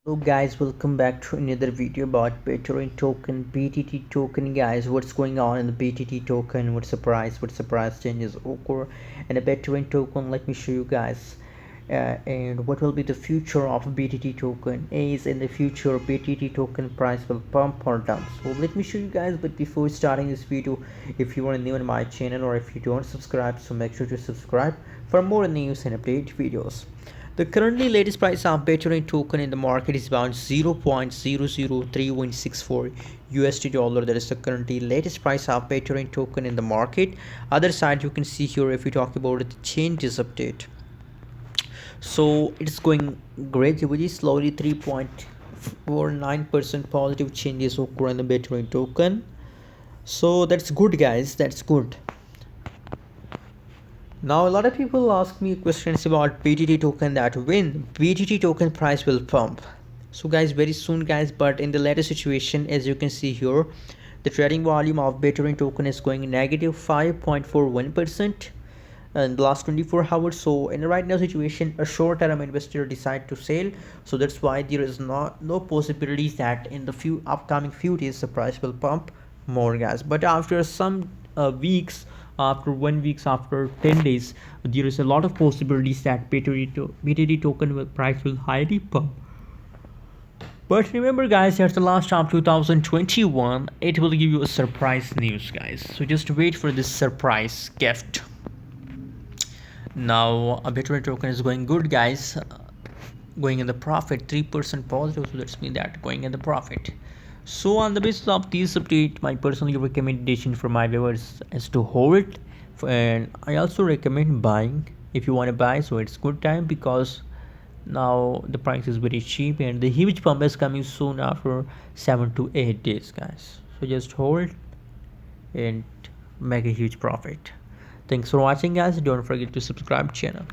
Hello guys, welcome back to another video about Bittorrent token, BTT token. Guys, what's going on in the BTT token? What's the price changes occur and a Bittorrent token? Let me show you guys. And what will be the future of BTT token? Is in the future BTT token price will pump or dump? So let me show you guys. But before starting this video, if you are new in my channel or if you don't subscribe, so make sure to subscribe for more news and update videos. The currently latest price of Bittorrent token in the market is about 0.003164 USD dollar. That is the currently latest price of Bittorrent token in the market. Other side you can see here if we talk about the changes update. So it's going great, very slowly. 3.49% positive changes occur in the Bittorrent token. So that's good, guys. That's good. Now a lot of people ask me questions about BTT token, that when BTT token price will pump. So guys, very soon guys, but in the latest situation, as you can see here, the trading volume of Bittorrent token is going negative 5.41% in the last 24 hours. So in the right now situation, a short-term investor decide to sell, so that's why there is no possibilities that in the upcoming few days the price will pump more, guys. But after some weeks, after 1 week, after 10 days, there is a lot of possibilities that BTT token price will highly pump. But remember guys, at the last of 2021, it will give you a surprise news, guys. So just wait for this surprise gift. Now a Bittorrent token is going good, guys, going in the profit, 3% positive. So that's mean that going in the profit. So on the basis of this update, my personal recommendation for my viewers is to hold, and I also recommend buying if you want to buy. So it's good time because now the price is very cheap and the huge pump is coming soon after 7 to 8 days, guys. So just hold and make a huge profit. Thanks for watching, guys. Don't forget to subscribe channel.